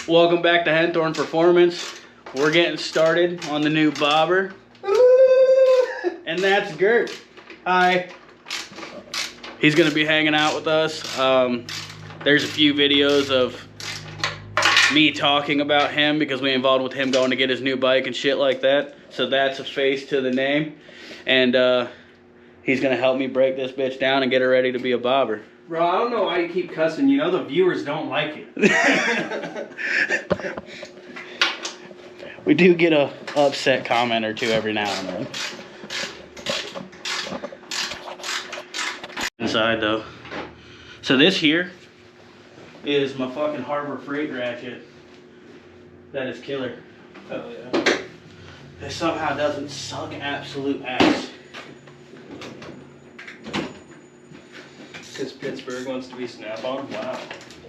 Welcome back to Henthorn Performance. We're getting started on the new bobber. And that's Gert. Hi. He's gonna be hanging out with us. There's a few videos of me talking about him because we involved with him going to get his new bike and shit like that. So that's a face to the name. And he's gonna help me break this bitch down and get her ready to be a bobber. Bro, I don't know why you keep cussing. You know the viewers don't like it. We do get a upset comment or two every now and then. Inside though. So this here is my fucking Harbor Freight ratchet. That is killer. Oh yeah. It somehow doesn't suck absolute ass. Because Pittsburgh wants to be Snap-on? Wow.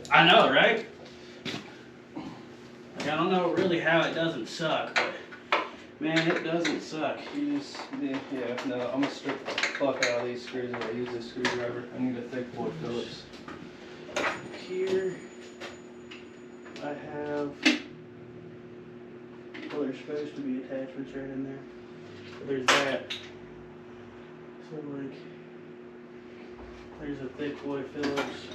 I know, right? Like, I don't know really how it doesn't suck, but man, it doesn't suck. You just, yeah, no, I'm gonna strip the fuck out of these screws if I use this screwdriver. I need a thick boy Phillips. Here, I have, well, there's supposed to be attachments right in there. But there's that. So, like, there's a thick boy Phillips.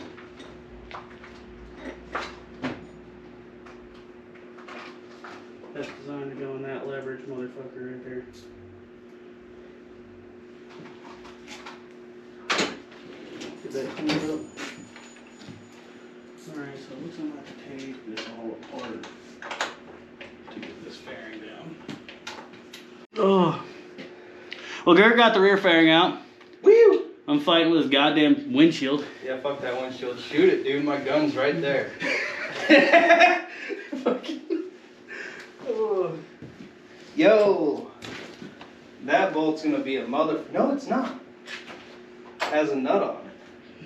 That's designed to go in that leverage motherfucker right there. Get that cleaned up. Alright, so it looks like I'm going to have to take this all apart to get this fairing down. Oh. Well, Gert got the rear fairing out. Woo! I'm fighting with his goddamn windshield. Yeah, fuck that windshield. Shoot it, dude. My gun's right there. Oh. Yo! That bolt's gonna be a mother... No, it's not. It has a nut on it.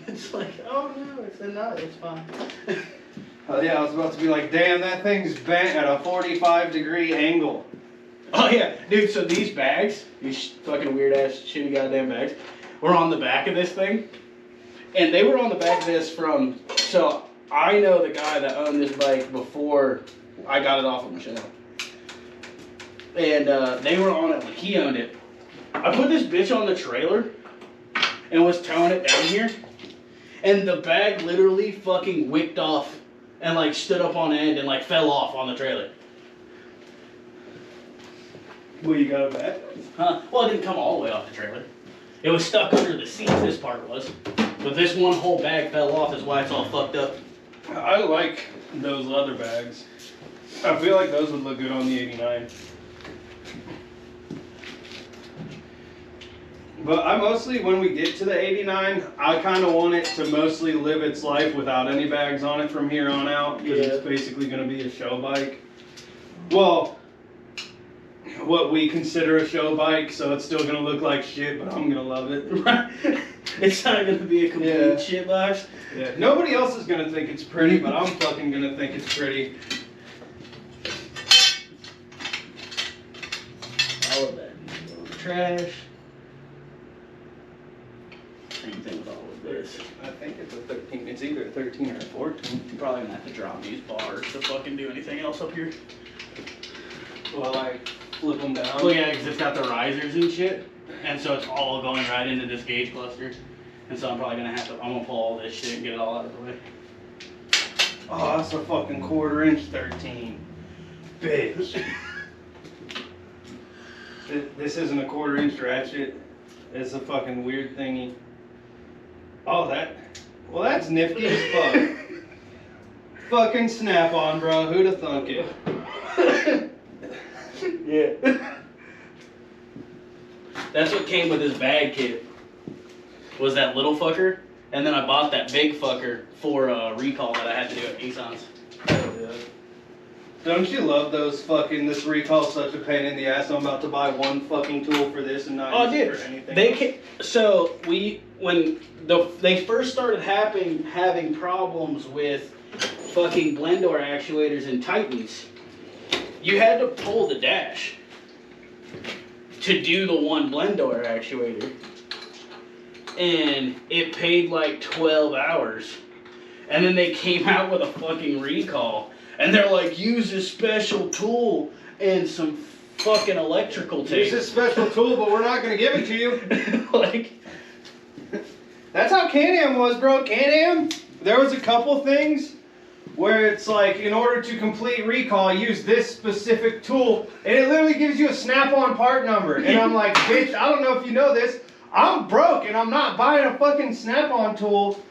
It's like, oh no, it's a nut, it's fine. Oh yeah, I was about to be like, damn, that thing's bent at a 45-degree angle. Oh yeah, dude, so these bags, these fucking weird ass shitty goddamn bags, were on the back of this thing. And they were on the back of this from, so I know the guy that owned this bike before I got it off of Michelle. And they were on it when he owned it. I put this bitch on the trailer and was towing it down here. And the bag literally fucking wicked off and like stood up on end and like fell off on the trailer. Well, you got it back? Huh? Well, it didn't come all the way off the trailer. It was stuck under the seat, this part was. But this one whole bag fell off, is why it's all fucked up. I like those leather bags. I feel like those would look good on the 89. But I mostly, when we get to the 89, I kind of want it to mostly live its life without any bags on it from here on out. Because it's basically going to be a show bike. Well, what we consider a show bike, so it's still going to look like shit, but I'm going to love it. It's not going to be a complete shit box. Yeah. Nobody else is going to think it's pretty, but I'm fucking going to think it's pretty. All of that needs to go in the trash. Same thing with all of this. I think it's a 13. It's either a 13 or a 14. You're probably going to have to drop these bars to fucking do anything else up here. Well, I flip them down. Well, yeah, because it's got the risers and shit. And so it's all going right into this gauge cluster. And so I'm probably going to have to, I'm going to pull all this shit and get it all out of the way. Oh, that's a fucking 1/4 inch 13. Bitch. This isn't a 1/4 inch ratchet. It's a fucking weird thingy. Oh, well, that's nifty as fuck. Fucking Snap-on, bro. Who'd have thunk it? Yeah. That's what came with his bag kit. Was that little fucker, and then I bought that big fucker for a recall that I had to do at Nissan's. Oh, yeah. Don't you love those fucking, this recall's such a pain in the ass, I'm about to buy one fucking tool for this and not use it for anything else. So when they first started having problems with fucking blend door actuators and Titans, you had to pull the dash to do the one blend door actuator. And it paid like 12 hours. And then they came out with a fucking recall. And they're like, use this special tool and some fucking electrical tape. Use this special tool, but we're not going to give it to you. Like, that's how Can-Am was, bro. Can-Am, there was a couple things where it's like, in order to complete recall, use this specific tool, and it literally gives you a snap-on part number. And I'm like, bitch, I don't know if you know this, I'm broke, and I'm not buying a fucking snap-on tool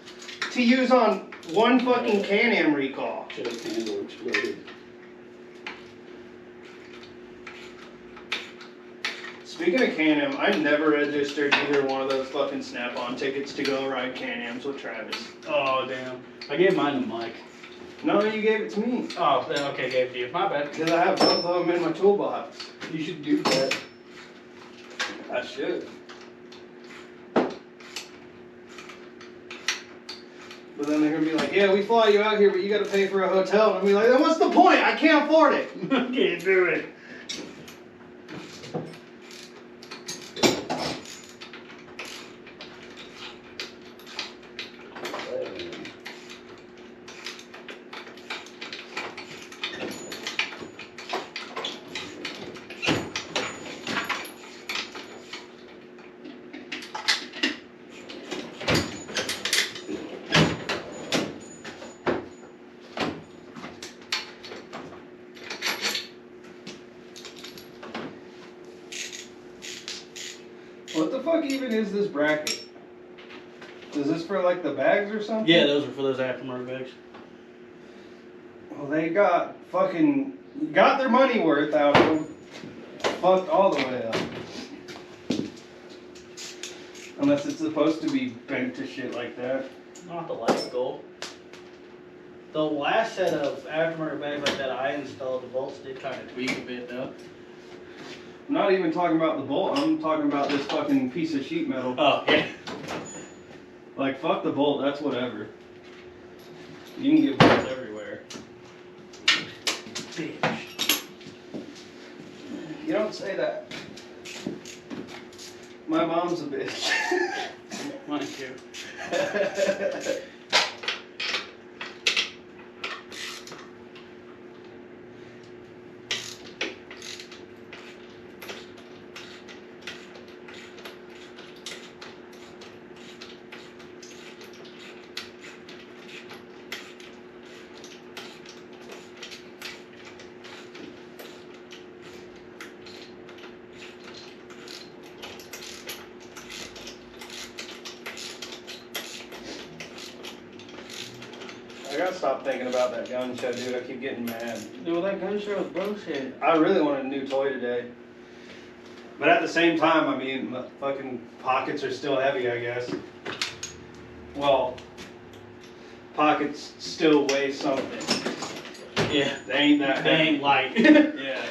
to use on one fucking Can-Am recall. Just handle exploded. Speaking of Can-Am, I never registered either one of those fucking Snap-on tickets to go ride Can-Ams with Travis. Oh, damn. I gave mine to Mike. No, you gave it to me. Oh, okay, gave it to you. My bad. Because I have both of them in my toolbox. You should do that. I should. But then they're going to be like, yeah, we fly you out here, but you got to pay for a hotel. And I'll be like, then what's the point? I can't afford it. I can't do it. What the fuck even is this bracket? Is this for like the bags or something? Yeah, those are for those aftermarket bags. Well, they got their money worth out of them. Fucked all the way up. Unless it's supposed to be bent to shit like that. Not the light goal. The last set of aftermarket bags like that I installed, the bolts did kind of tweak a bit though. I'm not even talking about the bolt, I'm talking about this fucking piece of sheet metal. Oh, yeah. Like, fuck the bolt, that's whatever. You can get bolts everywhere. Bitch. You don't say that. My mom's a bitch. Mine too. I gotta stop thinking about that gun show, dude. I keep getting mad. Dude, well, that gun show was bullshit. I really wanted a new toy today. But at the same time, I mean, my fucking pockets are still heavy, I guess. Well, pockets still weigh something. Yeah. They ain't that They heavy. ain't light. Yeah.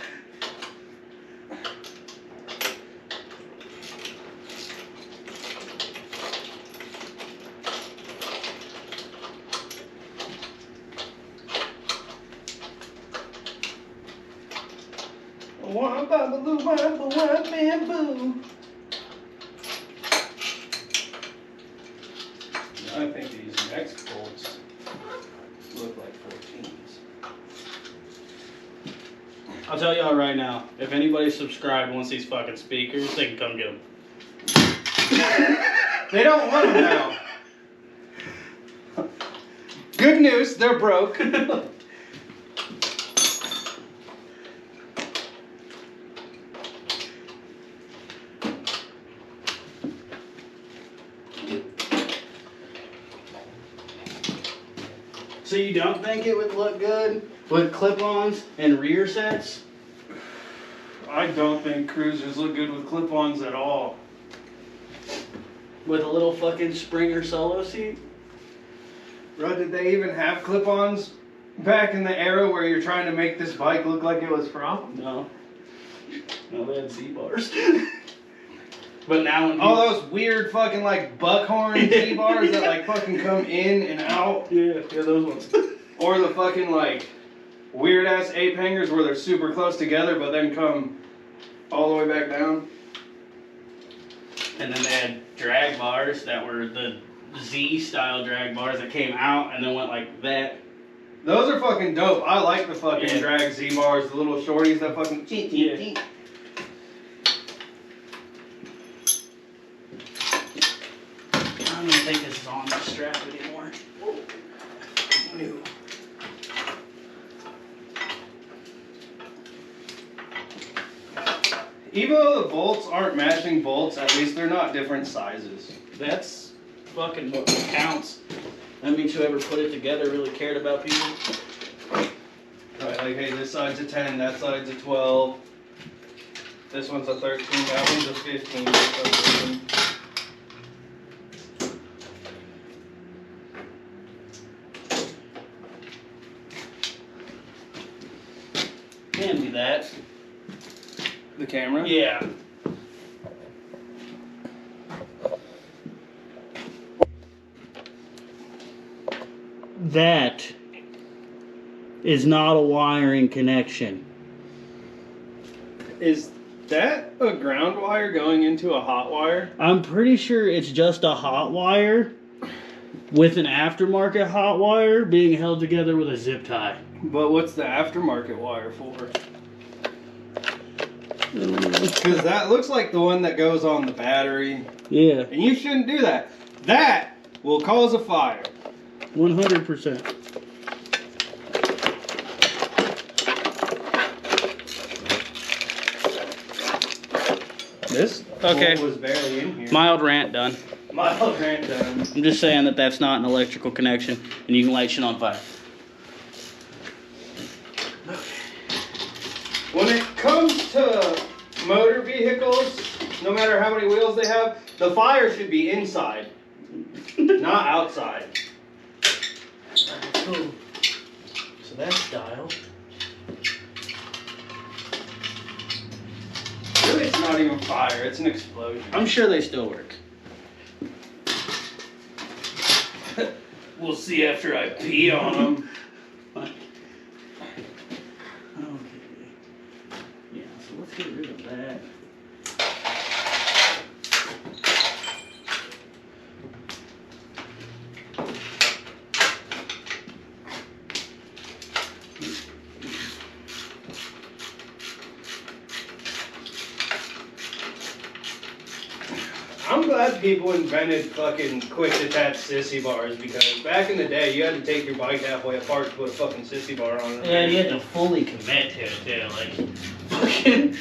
One bamboo, one bamboo. I think these next bolts look like 14s. I'll tell y'all right now, if anybody subscribed wants these fucking speakers, they can come get them. They don't want them now. Good news, they're broke. So you don't think it would look good with clip-ons and rear sets? I don't think cruisers look good with clip-ons at all. With a little fucking Springer solo seat? Bro, did they even have clip-ons back in the era where you're trying to make this bike look like it was from? No. No, they had Z-bars. But now when All those weird fucking like buckhorn Z-bars that like fucking come in and out. Yeah, those ones. Or the fucking like weird ass ape hangers where they're super close together but then come all the way back down. And then they had drag bars that were Z style drag bars that came out and then went like that. Those are fucking dope. I like the fucking Yeah. drag Z bars, the little shorties that fucking. Yeah. I don't even think this is on the strap anymore. New. Even though the bolts aren't matching bolts, at least they're not different sizes. That's fucking what counts. That means whoever put it together really cared about people. Right, like, hey, this side's a 10, that side's a 12. This one's a 13, that one's a 15. That's a 13. Hand me that. The camera? Yeah. That is not a wiring connection. Is that a ground wire going into a hot wire? I'm pretty sure it's just a hot wire with an aftermarket hot wire being held together with a zip tie. But what's the aftermarket wire for? Because that looks like the one that goes on the battery. Yeah, And you shouldn't do that. That will cause a fire. 100%. This Okay. bolt was barely in here. Mild rant done. Mild rant done. I'm just saying that that's not an electrical connection and you can light shit on fire. When it comes to motor vehicles, no matter how many wheels they have, the fire should be inside, not outside. Cool. So that's dialed. Really, it's not even fire, it's an explosion. I'm sure they still work. We'll see after I pee on them. Okay. Yeah, so let's get rid of that. I'm glad people invented fucking quick detach sissy bars, because back in the day you had to take your bike halfway apart to put a fucking sissy bar on it. Yeah, you had to fully commit to it too, like fucking.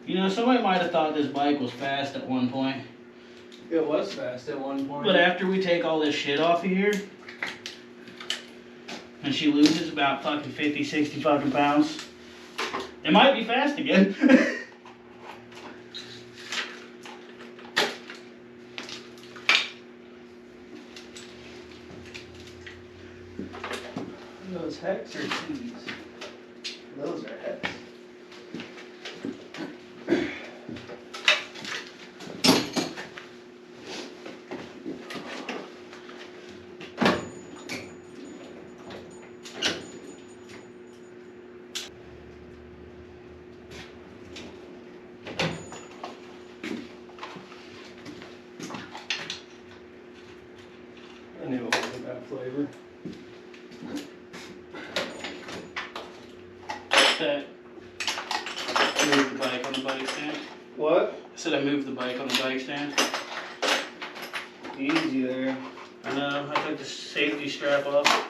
You know, somebody might have thought this bike was fast at one point. It was fast at one point. But after we take all this shit off of here, and she loses about fucking 50, 60 fucking pounds, it might be fast again. Those hex or T's? Those are hex. I knew it wasn't that flavor. Okay. I moved the bike on the bike stand. What? I said I moved the bike on the bike stand. Easy there. I know, I took the safety strap off.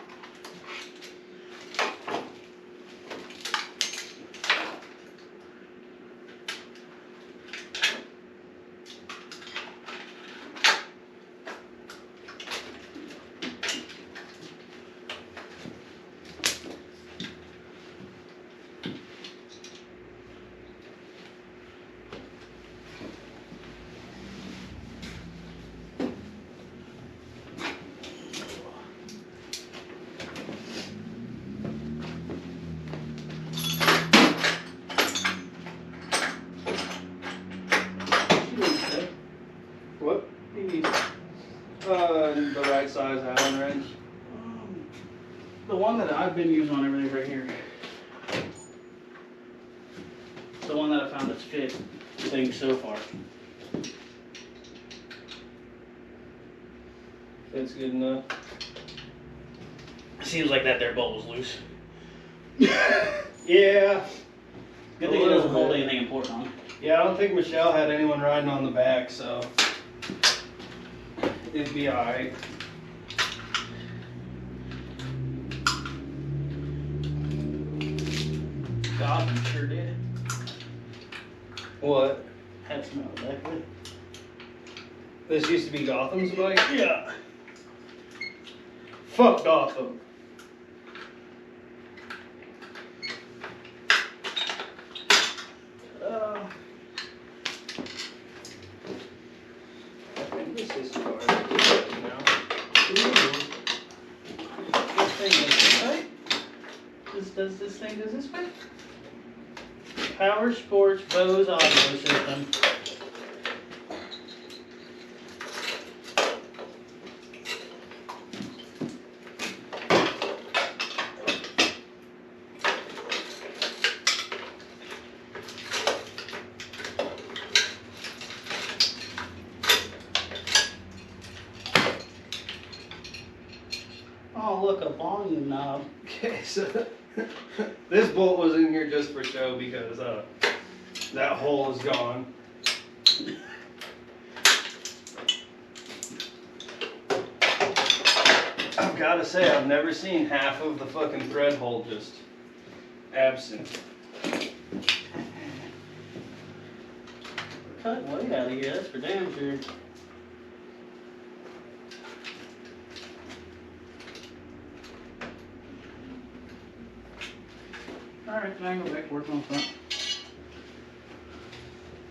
that I've been using on everything right here. The one that I found that's fit things so far. That's good enough. Seems like that there bolt was loose. Yeah. Good thing it doesn't hold anything important on it. Yeah, I don't think Michelle had anyone riding on the back, so it'd be alright. Gotham sure did. What? Had some out back with. This used to be Gotham's bike? Yeah. Fuck Gotham. I think this is far now. This thing goes this way? Does this thing go this way? Power Sports Bose audio system. Oh, look, a volume knob. Okay, so this bolt was in here just for show because that hole is gone. I've got to say, I've never seen half of the fucking thread hole just absent. Cut way out of here, that's for damn sure. Alright, now I go back to work on front.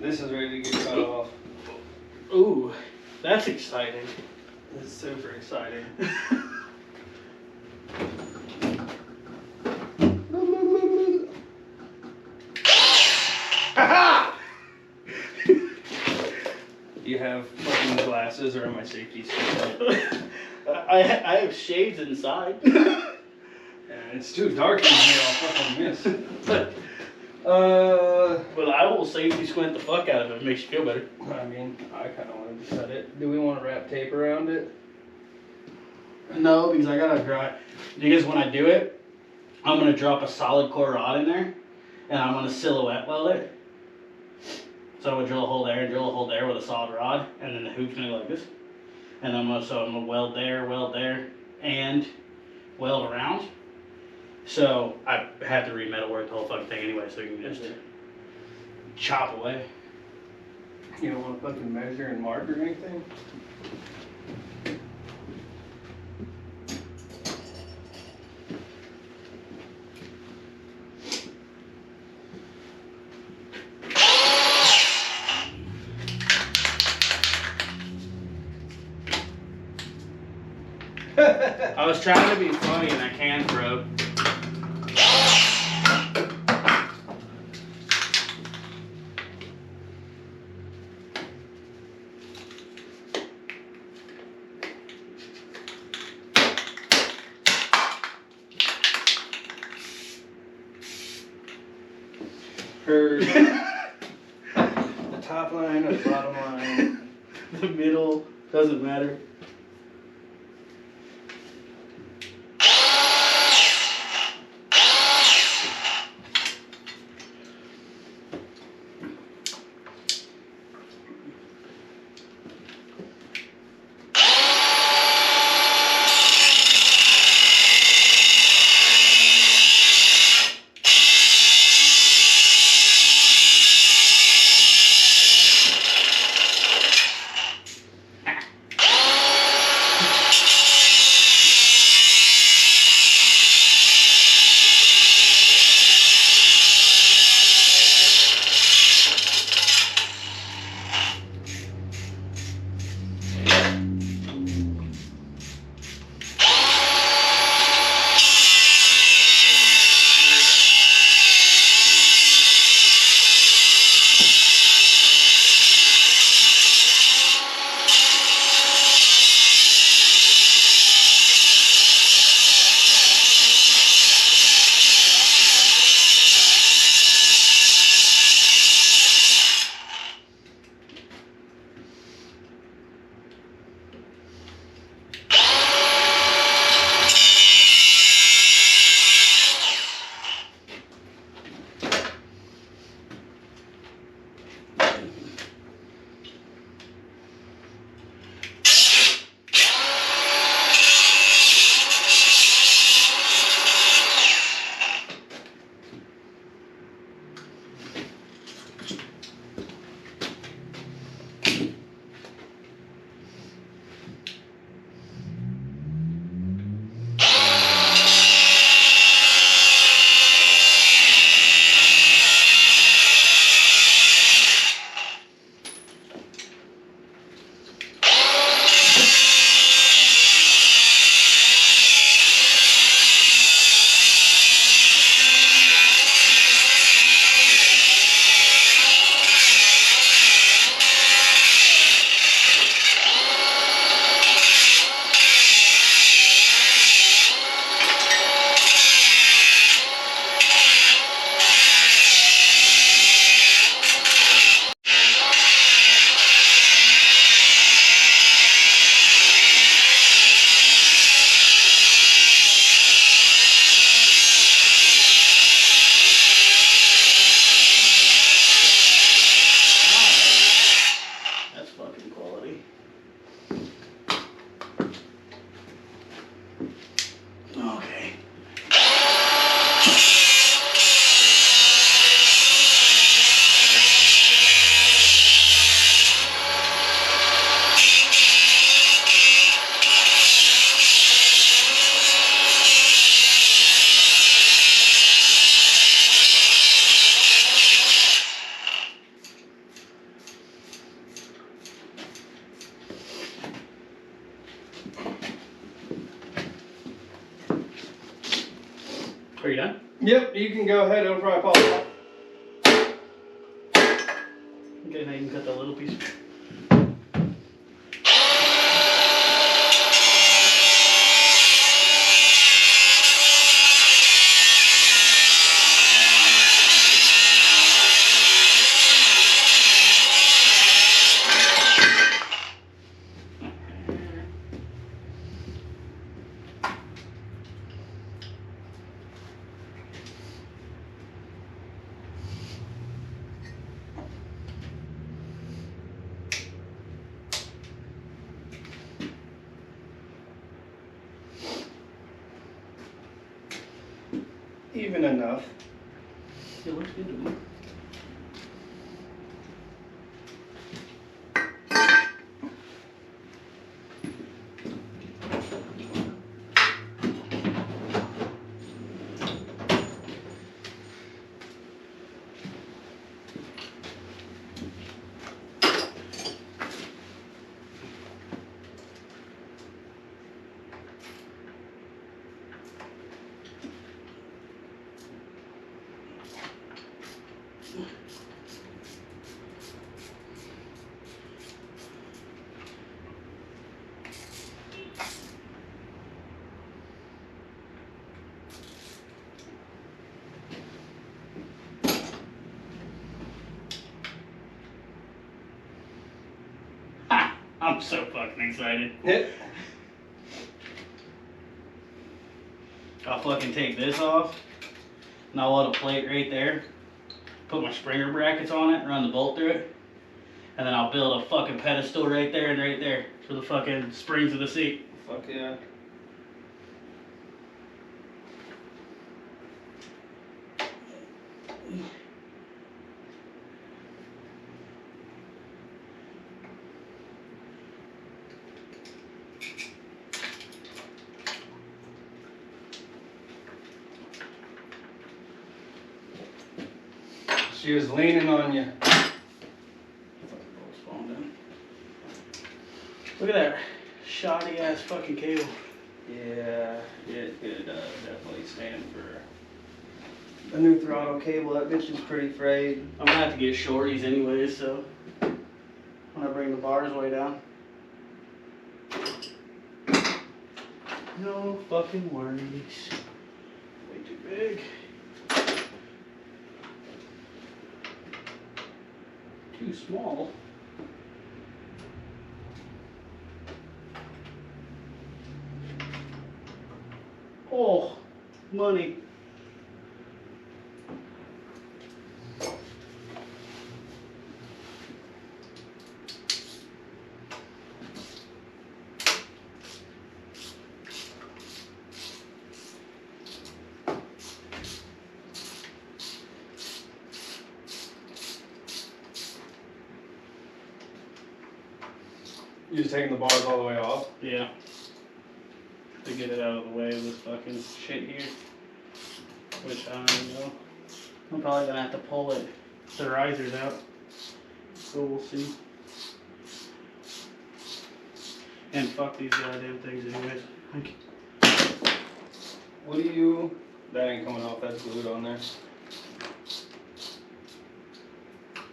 This is ready to get cut off. Ooh, that's exciting. This is super exciting. You have fucking glasses or am I safety suit? I have shades inside. Yeah, it's too dark in here, I'll fucking miss. But I will safety squint the fuck out of it if it makes you feel better. I mean, I kind of wanted to cut it. Do we want to wrap tape around it? No, because I gotta dry. Because when I do it, I'm gonna drop a solid core rod in there, and I'm gonna silhouette weld it. So I'm gonna drill a hole there and drill a hole there with a solid rod, and then the hoop's gonna go like this. And I'm gonna weld there, and weld around. So I have to re-metal work the whole fucking thing anyway, so you can just chop away. You don't want to fucking measure and mark or anything? I was trying to be funny and I can't, bro. Her the top line or the bottom line? The middle doesn't matter. Are you done? Yep, you can go ahead. It'll probably pop off. Okay, now you can cut that little piece. Even enough. It looks good to me. I'm so fucking excited. Yep. I'll fucking take this off, and I'll load a plate right there, put my Springer brackets on it, run the bolt through it, and then I'll build a fucking pedestal right there and right there for the fucking springs of the seat. Fuck yeah. She was leaning on you. Look at that shoddy ass fucking cable. Yeah, it could definitely stand for a new throttle cable. That bitch is pretty frayed. I'm gonna have to get shorties anyways, so when I bring the bars way down. No fucking worries. Way too big. Too small. Oh, money. You just taking the bars all the way off? Yeah. To get it out of the way of this fucking shit here. Which I don't know. I'm probably gonna have to pull it, the risers out. So we'll see. And fuck these goddamn things anyways. What do you... That ain't coming off, that's glued on there.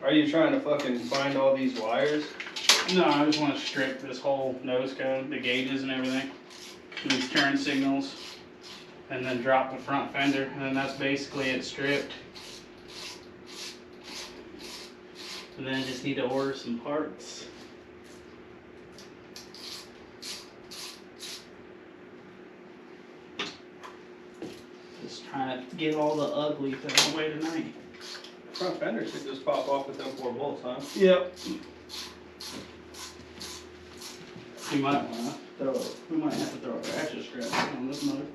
Are you trying to fucking find all these wires? No, I just want to strip this whole nose cone, the gauges and everything. These turn signals. And then drop the front fender. And then that's basically it stripped. And then I just need to order some parts. Just trying to get all the ugly things away tonight. Front fender should just pop off with them 4 bolts, huh? Yep. We might want to throw. We might have to throw a ratchet strap on this motor.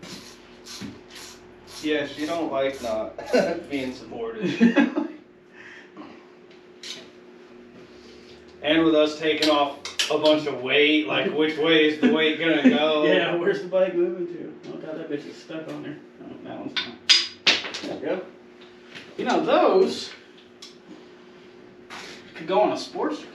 Yeah, she don't like not being supported. And with us taking off a bunch of weight, like which way is the weight gonna go? Yeah, where's the bike moving to? Oh god, that bitch is stuck on there. Oh, that one's not. There we go. You know, those could go on a Sportster.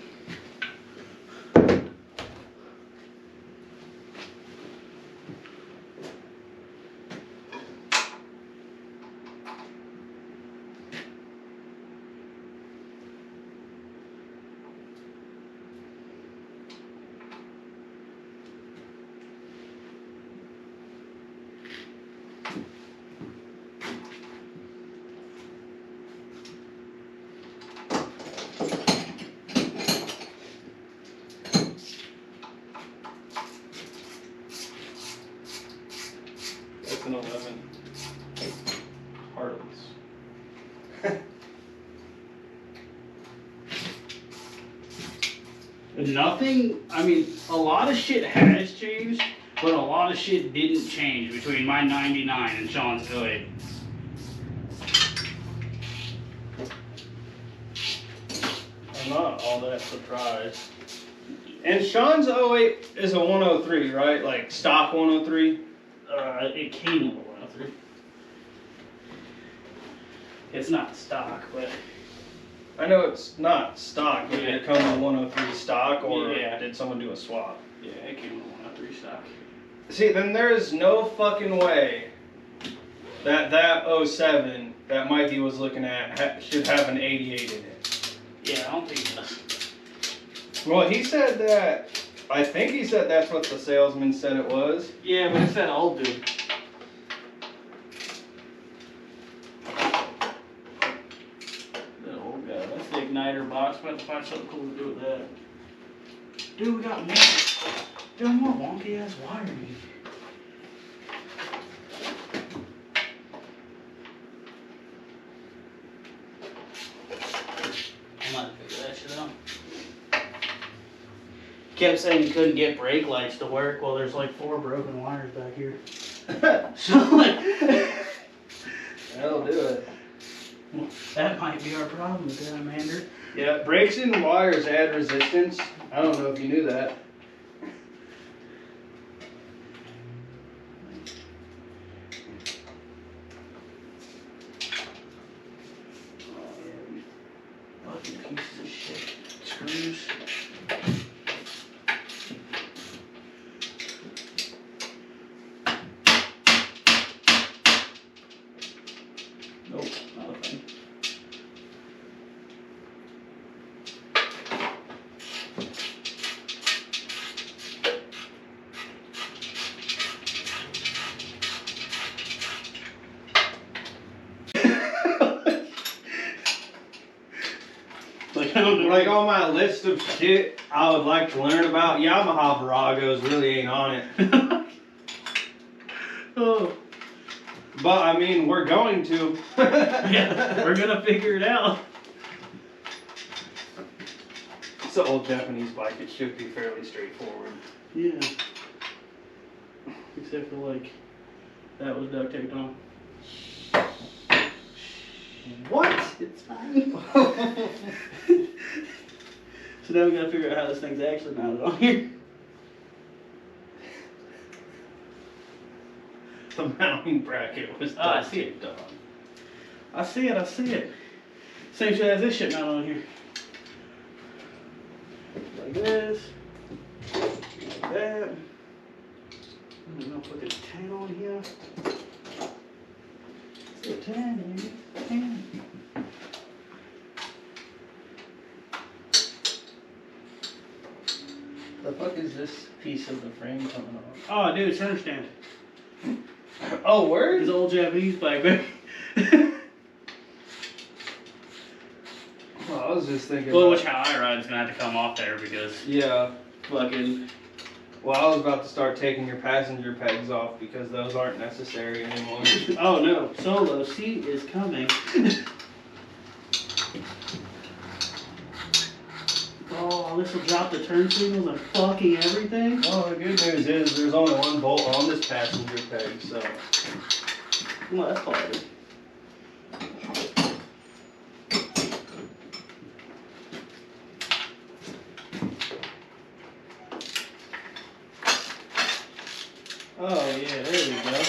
That's an 11. Harleys. Nothing, I mean, a lot of shit has changed, but a lot of shit didn't change between my 99 and Sean's 08. I'm not all that surprised. And Sean's 08 is a 103, right? Like stock 103? It came with a 103. It's not stock, but I know it's not stock, but did it come with 103 stock, or Yeah. did someone do a swap? yeah, it came with a 103 stock. See, then there is no fucking way that 07 that Mikey was looking at should have an 88 in it. Yeah, I don't think it does. Well, he said that, I think he said that's what the salesman said it was. Yeah, but it's that old dude. That old guy. That's the igniter box. We have to find something cool to do with that. Dude, we got more. Dude, more wonky ass wiring. I might figure that shit out. Kept saying you couldn't get brake lights to work. Well, there's like 4 broken wires back here. So like, That'll do it. that might be our problem with that, Amanda. Yeah, brakes and wires add resistance. I don't know if you knew that. Fucking pieces of shit. Screws. Nope, not a thing. Like, I don't know. Like on my list of shit I would like to learn about, Yamaha Viragos really ain't on it. Oh. But I mean, we're going to. Yeah, we're gonna figure it out. It's an old Japanese bike. It should be fairly straightforward. Yeah. Except for like, that was duct taped on. What? It's fine. So now we gotta figure out how this thing's actually mounted on here. The mounting bracket was I duct see it. taped on. I see it, I see it. Same shit as this shit mounted on here. Like this. Like that. I'm gonna put this 10 on here. Still 10, baby. 10. The fuck is this piece of the frame coming off? Oh, dude, center stand. Oh, word? His old Japanese bike, baby. Well, I was just thinking. Well, about- which how I ride is gonna have to come off there because Yeah. fucking. Well, I was about to start taking your passenger pegs off because those aren't necessary anymore. Oh no, solo seat is coming. Oh, this will drop the turn signals and fucking everything. Well, the good news is there's only one bolt on this passenger peg, so. Well, that's quality. Oh yeah, there we go.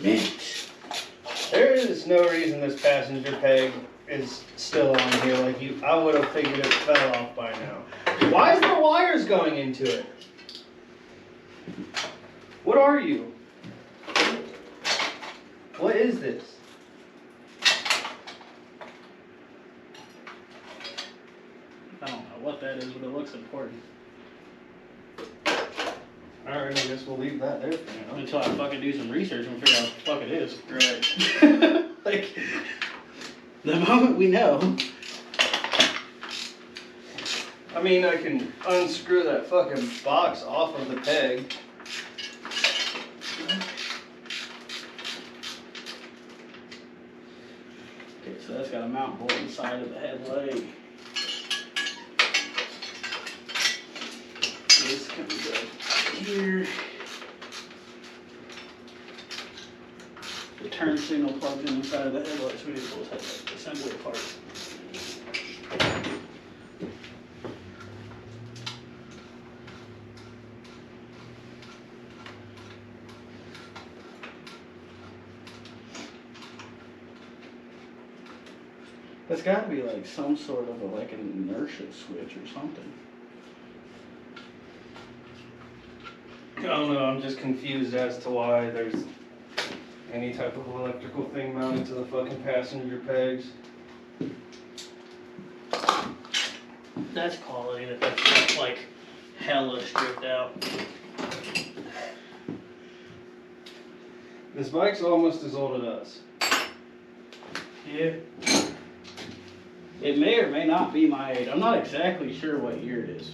Mint. There is no reason this passenger peg is still on here. Like I would have figured it fell off by now. Why is there wires going into it? What are you? What is this? I don't know what that is, but it looks important. Alright, I guess we'll leave that there for now. Until I fucking do some research and figure out what the fuck it is. Right. Like, the moment we know. I mean, I can unscrew that fucking box off of the peg. Okay, so that's got a mount bolt inside of the head leg. This comes up here. The turn signal plugs in inside of the headlight, so we need to pull this headlight assembly apart. That's got to be like some sort of like an inertia switch or something. I don't know, I'm just confused as to why there's any type of electrical thing mounted to the fucking passenger pegs. That's quality, that's like hella stripped out. This bike's almost as old as us. Yeah. It may or may not be my age. I'm not exactly sure what year it is.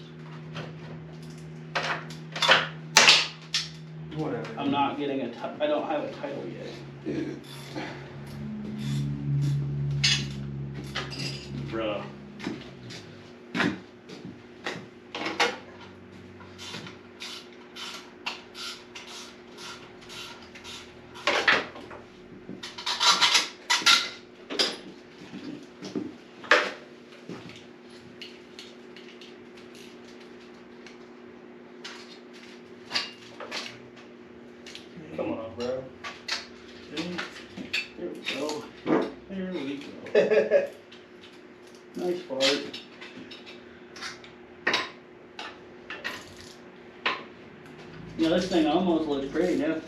Whatever. I'm not getting I don't have a title yet. Bruh. Come on, bro. There we go. There we go. Nice fart. Yeah, this thing almost looks pretty now.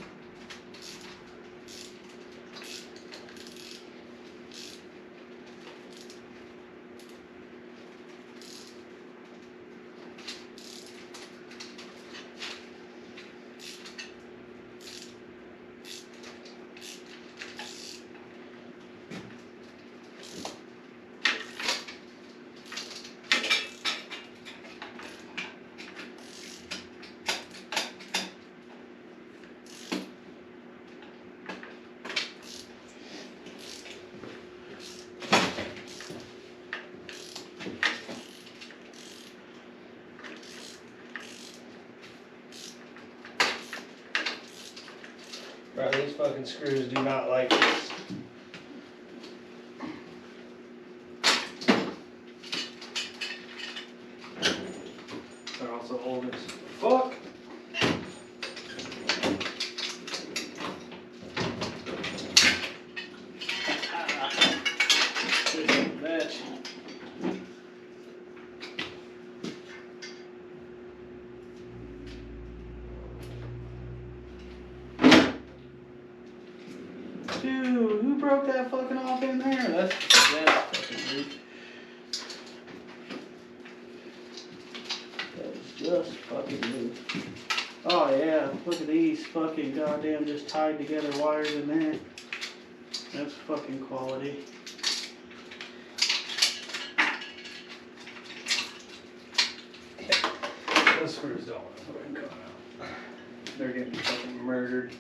Bro, these fucking screws do not like this. They're also old as fuck. Batch. Dude, who broke that fucking off in there? That's fucking weird. That is just fucking weird. Oh yeah, look at these fucking goddamn just tied together wires in there. That's fucking quality. Those screws don't want to fucking come out. They're getting fucking murdered.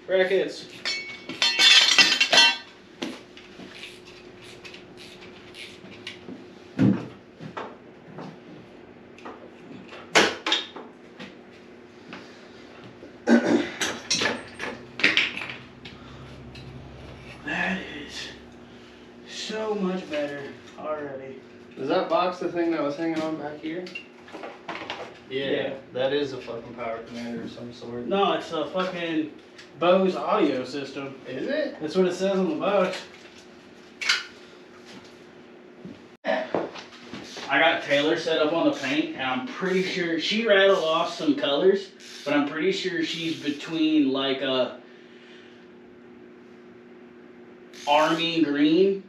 Brackets. That is so much better already. Is that box the thing that was hanging on back here? Yeah. That is a fucking power commander of some sort. No, it's a fucking Bose audio system. Is it? That's what it says on the box. I got Taylor set up on the paint, and I'm pretty sure she rattled off some colors, but I'm pretty sure she's between like a army green.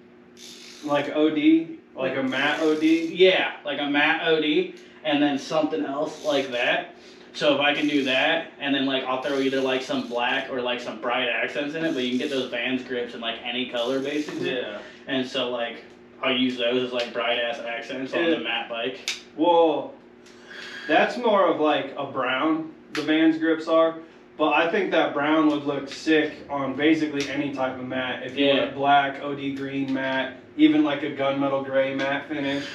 Like OD? Like a matte OD? Yeah, like a matte OD, and then something else like that. So if I can do that, and then like I'll throw either like some black or like some bright accents in it, but you can get those Vans grips in like any color basically. Yeah. And so like I'll use those as like bright ass accents on the matte bike. Well, that's more of like a brown, the Vans grips are. But I think that brown would look sick on basically any type of matte. If you went black, OD green matte, even like a gunmetal gray matte finish.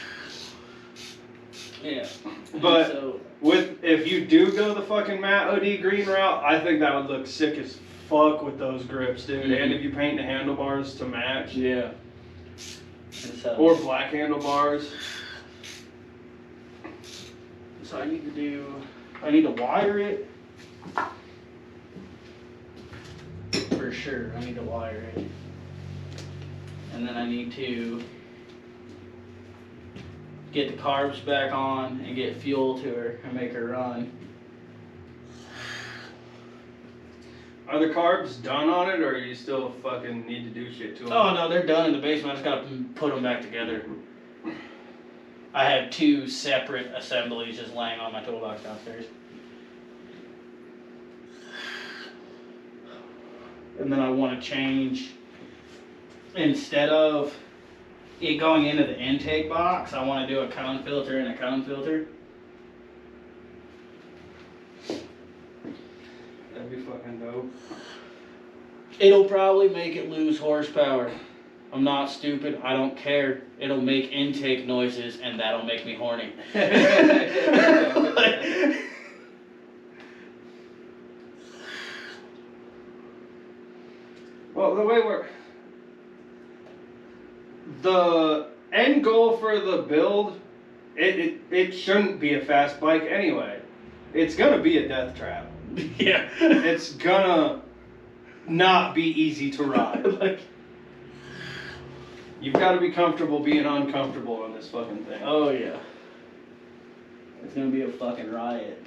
Yeah. But so, if you do go the fucking matte OD green route, I think that would look sick as fuck with those grips, dude. And if you paint the handlebars to match. Yeah. Or black handlebars. So I need to wire it. For sure, I need to wire it. And then I need to get the carbs back on and get fuel to her and make her run. Are the carbs done on it, or you still fucking need to do shit to them? Oh no, they're done in the basement. I just gotta put them back together. I have 2 separate assemblies just laying on my toolbox downstairs. And then I want to change, instead of it going into the intake box, I want to do a cone filter and a cone filter. That'd be fucking dope. It'll probably make it lose horsepower. I'm not stupid. I don't care. It'll make intake noises, and that'll make me horny. Well, the end goal for the build, it shouldn't be a fast bike anyway. It's gonna be a death trap. Yeah. It's gonna not be easy to ride. Like, you've got to be comfortable being uncomfortable on this fucking thing. oh yeah. It's gonna be a fucking riot.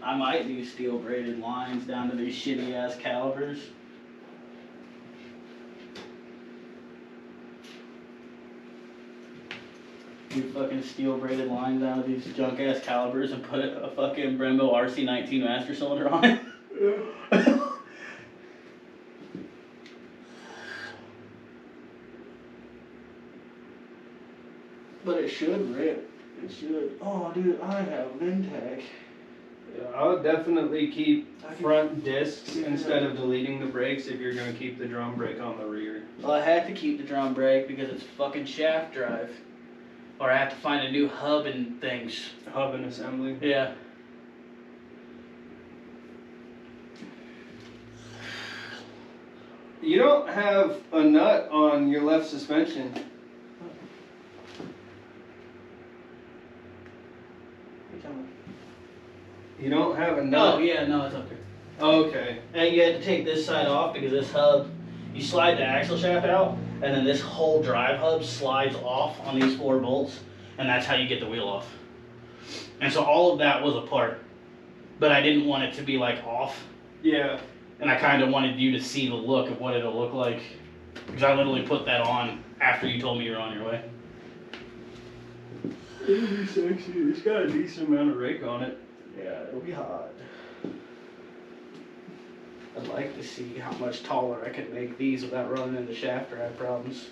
I might do steel braided lines down to these shitty ass calipers. Do fucking steel braided lines down to these junk ass calipers and put a fucking Brembo RC19 master cylinder on it. But it should rip. It should. Oh, dude, I have Vintech. Yeah, I would definitely keep front discs instead of deleting the brakes if you're going to keep the drum brake on the rear. Well, I have to keep the drum brake because it's fucking shaft drive. Or I have to find a new hub and things. Hub and assembly. Yeah. You don't have a nut on your left suspension. You don't have a nut? Oh, yeah, no, it's up there. Okay. And you had to take this side off because this hub, you slide the axle shaft out, and then this whole drive hub slides off on these 4 bolts, and that's how you get the wheel off. And so all of that was apart, but I didn't want it to be like off. Yeah. And I kind of wanted you to see the look of what it'll look like, because I literally put that on after you told me you were on your way. It'll be sexy. It's got a decent amount of rake on it. Yeah, it'll be hot. I'd like to see how much taller I could make these without running into shaft drive problems.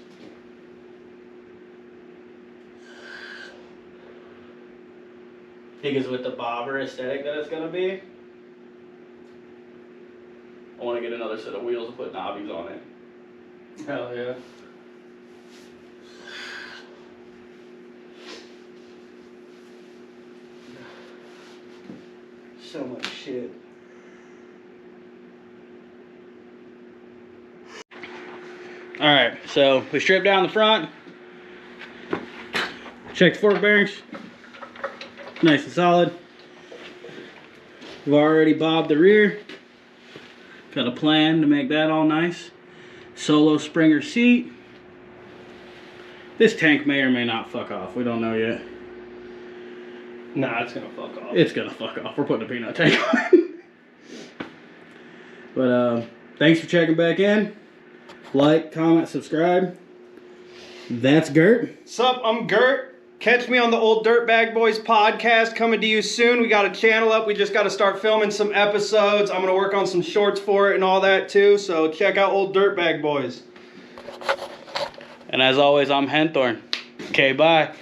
Because with the bobber aesthetic that it's going to be, I want to get another set of wheels and put knobbies on it. Hell yeah. So much shit. Alright, so we stripped down the front. Check the fork bearings. Nice and solid. We've already bobbed the rear. Got a plan to make that all nice. Solo Springer seat. This tank may or may not fuck off. We don't know yet. Nah, it's gonna fuck off. It's gonna fuck off. We're putting a peanut tank on. But thanks for checking back in. Like, comment, subscribe. That's Gert. Sup, I'm Gert. Catch me on the Old Dirtbag Boys podcast, coming to you soon. We got a channel up. We just got to start filming some episodes. I'm going to work on some shorts for it and all that too. So check out Old Dirtbag Boys. And as always, I'm Henthorn. Okay, bye.